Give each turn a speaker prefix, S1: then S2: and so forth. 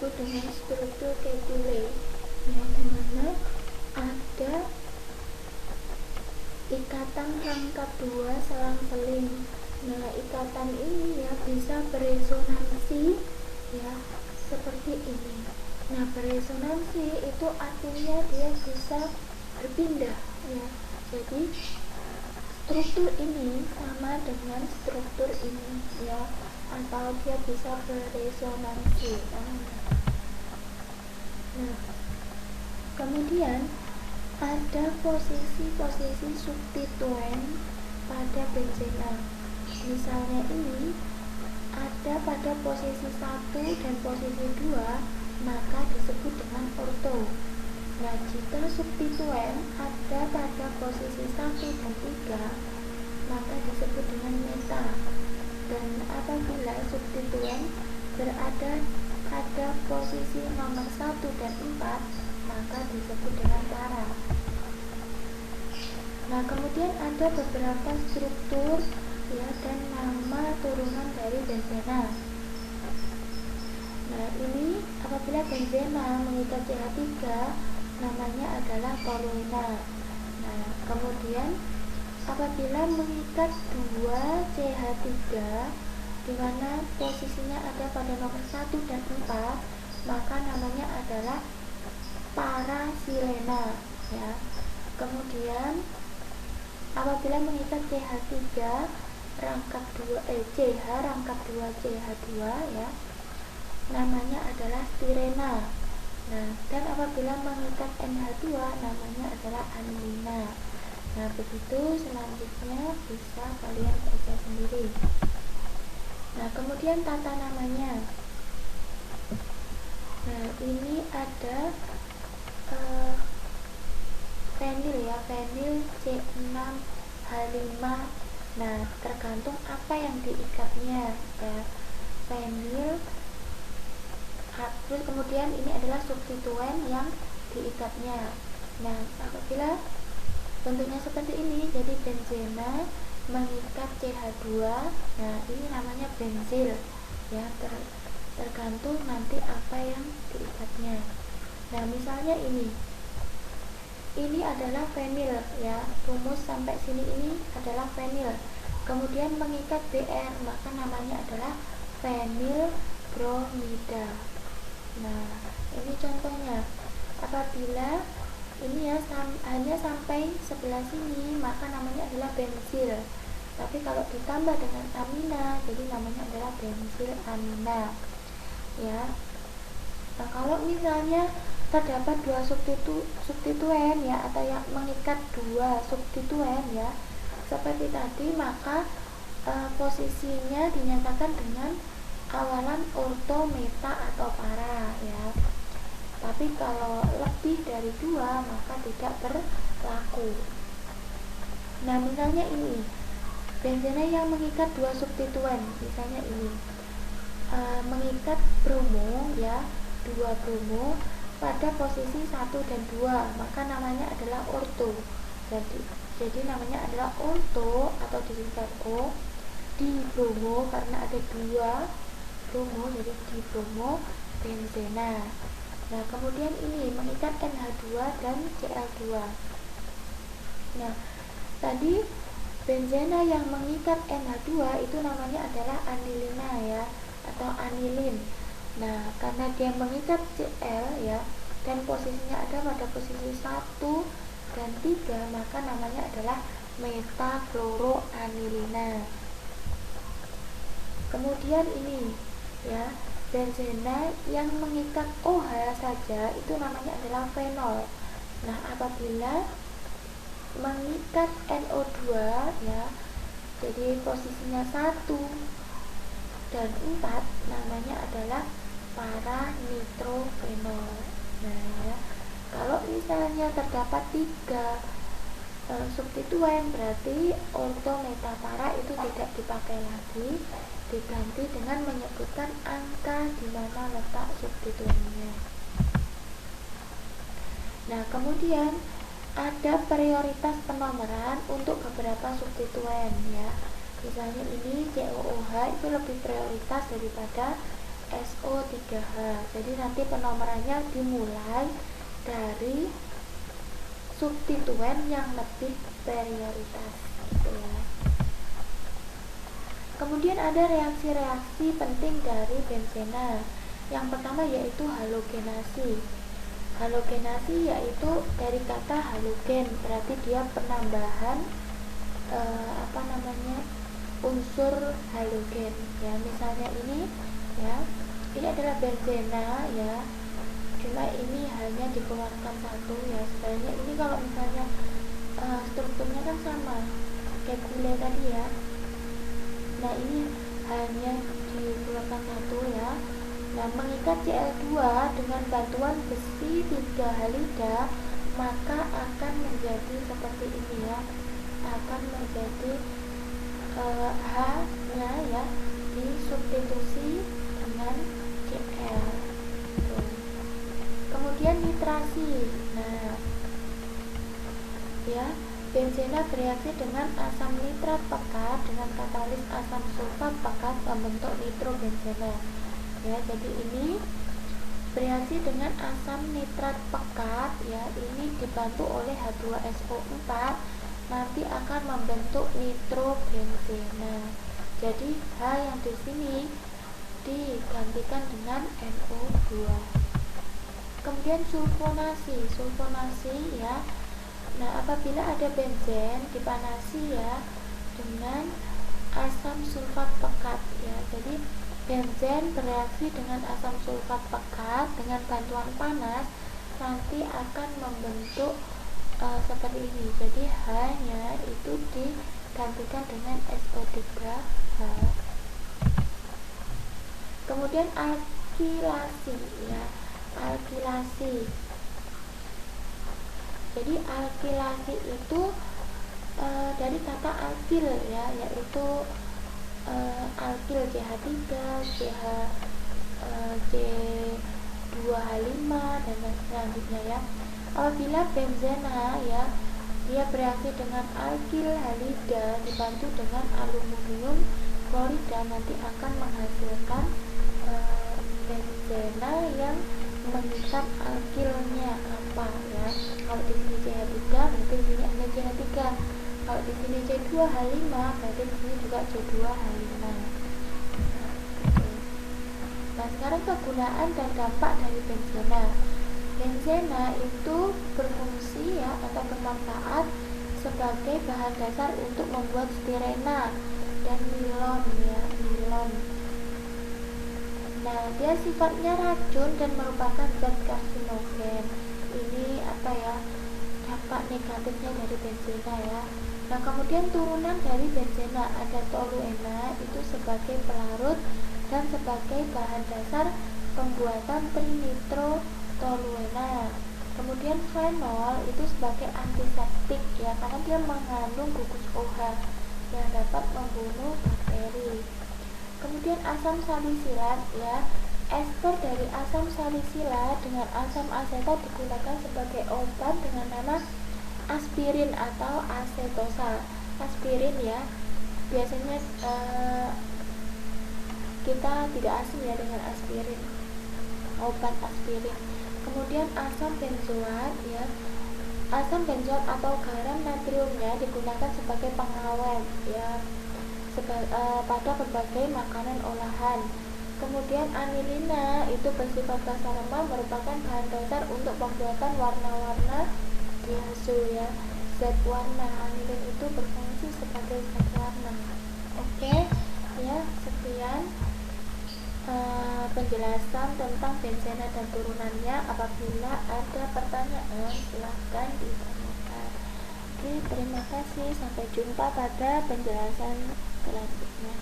S1: disebut dengan struktur Kekule, yang dimana ada ikatan rangkap dua selang-seling. Nah, ikatan ini ya bisa beresonansi ya seperti ini. Nah, beresonansi itu artinya dia bisa berpindah ya. Jadi struktur ini sama dengan struktur ini ya, atau dia bisa beresonansi. Nah, kemudian ada posisi-posisi substituen pada benzena. Misalnya ini ada pada posisi 1 dan posisi 2, maka disebut dengan orto. Nah, jika substituen ada pada posisi 1 dan 3, maka disebut dengan meta. Dan apabila substituen berada pada posisi nomor 1 dan 4, maka disebut dengan para. Nah, kemudian ada beberapa struktur ya dan nama turunan dari benzena. Nah, ini apabila benzena mengikat CH3, namanya adalah toluena. Nah, kemudian apabila mengikat 2 CH3 di mana posisinya ada pada nomor 1 dan 4, maka namanya adalah parasilena ya. Kemudian apabila mengikat CH3 rangkap 2 CH rangkap 2 CH2 ya, namanya adalah stirena. Nah, dan apabila mengikat NH2 namanya adalah anilina. Nah, begitu selanjutnya bisa kalian baca sendiri. Nah, kemudian tata namanya. Nah, ini ada fenil ya, fenil C6H5. Nah, tergantung apa yang diikatnya ya. Fenil, terus kemudian ini adalah substituen yang diikatnya. Nah, apabila bentuknya seperti ini, jadi benzena mengikat CH2, nah ini namanya benzil ya, tergantung nanti apa yang diikatnya. Nah, misalnya ini adalah fenil ya, rumus sampai sini ini adalah fenil, kemudian mengikat Br, maka namanya adalah fenil bromida. Nah, ini contohnya. Apabila ini ya hanya sampai sebelah sini, maka namanya adalah benzil. Tapi kalau ditambah dengan amina, jadi namanya adalah benzil amina ya. Nah, kalau misalnya terdapat dua substituen ya, atau yang mengikat dua substituen ya seperti tadi, maka posisinya dinyatakan dengan awalan orto, meta, atau para ya. Tapi kalau lebih dari 2 maka tidak berlaku. Nah, misalnya ini benzena yang mengikat 2 substituen, misalnya ini mengikat bromo ya, 2 bromo pada posisi 1 dan 2, maka namanya adalah orto. Jadi namanya adalah orto atau disingkat O di bromo, karena ada 2 bromo, jadi di bromo benzena. Nah, kemudian ini mengikat NH2 dan Cl2. Nah, tadi benzena yang mengikat NH2 itu namanya adalah anilina ya, atau anilin. Nah, karena dia mengikat Cl ya, dan posisinya ada pada posisi 1 dan 3, maka namanya adalah metafluoroanilina. Kemudian ini ya, benzena yang mengikat OH saja itu namanya adalah fenol. Nah, apabila mengikat NO2 ya, jadi posisinya 1 dan 4, namanya adalah para nitrofenol. Nah ya, kalau misalnya terdapat 3 substituen, berarti orto, meta, para itu tidak dipakai lagi, diganti dengan menyebutkan angka di mana letak substituennya. Nah, kemudian ada prioritas penomoran untuk beberapa substituen ya. Misalnya ini COOH itu lebih prioritas daripada SO3H. Jadi nanti penomorannya dimulai dari substituen yang lebih prioritas gitu ya. Kemudian ada reaksi-reaksi penting dari benzena. Yang pertama yaitu halogenasi. Halogenasi yaitu dari kata halogen, berarti dia penambahan unsur halogen ya. Misalnya ini ya, ini adalah benzena ya, cuma ini hanya dikeluarkan satu ya. Sebenarnya ini kalau misalnya strukturnya kan sama kayak gula tadi ya. Nah ini hanya dikeluarkan satu ya. Nah mengikat Cl2 dengan bantuan besi 3 halida, maka akan menjadi seperti ini ya, akan menjadi H nya ya disubstitusi dengan Cl. Kemudian nitrasi. Nah ya, benzena bereaksi dengan asam nitrat pekat dengan katalis asam sulfat pekat membentuk nitrobenzena ya. Jadi ini bereaksi dengan asam nitrat pekat ya, ini dibantu oleh H2SO4 nanti akan membentuk nitrobenzena. Jadi H yang di sini digantikan dengan NO2. Kemudian sulfonasi ya. Nah apabila ada benzen dipanasi ya dengan asam sulfat pekat ya, jadi benzen bereaksi dengan asam sulfat pekat dengan bantuan panas nanti akan membentuk seperti ini. Jadi H nya itu digantikan dengan SO3H. Kemudian alkilasi ya, alkilasi. Jadi alkilasi itu dari kata alkil ya, yaitu alkil CH3, C2H5 dan selanjutnya ya. Apabila benzena ya, dia bereaksi dengan alkil halida dibantu dengan aluminium klorida nanti akan menghasilkan benzena yang mengikat alkilnya apa ya. Kalau di sini CH3 berarti di sini ada CH3. Kalau di sini C2H5 berarti di sini juga C2H5. Nah, sekarang kegunaan dan dampak dari benzena. Benzena itu berfungsi ya atau bermanfaat sebagai bahan dasar untuk membuat stirena dan nilon ya, nilon. Nah, dia sifatnya racun dan merupakan zat karsinogen. Ini apa ya, dampak negatifnya dari benzena ya. Nah, kemudian turunan dari benzena ada toluena itu sebagai pelarut dan sebagai bahan dasar pembuatan trinitrotoluena. Kemudian fenol itu sebagai antiseptik ya, karena dia mengandung gugus OH yang dapat membunuh bakteri. Kemudian asam salisilat ya, ester dari asam salisilat dengan asam asetat digunakan sebagai obat dengan nama aspirin atau acetosa. Aspirin ya, biasanya kita tidak asing ya dengan aspirin, obat aspirin. Kemudian asam benzoat ya, asam benzoat atau garam natriumnya digunakan sebagai pengawet ya, pada berbagai makanan olahan. Kemudian anilina itu bersifat basa lemah, merupakan bahan dasar untuk pembuatan warna-warna biasu ya. Zat warna, anilin itu berfungsi sebagai zat warna. Oke ya, sekian penjelasan tentang benzena dan turunannya. Apabila ada pertanyaan silahkan ditanyakan. Oke, terima kasih, sampai jumpa pada penjelasan selanjutnya.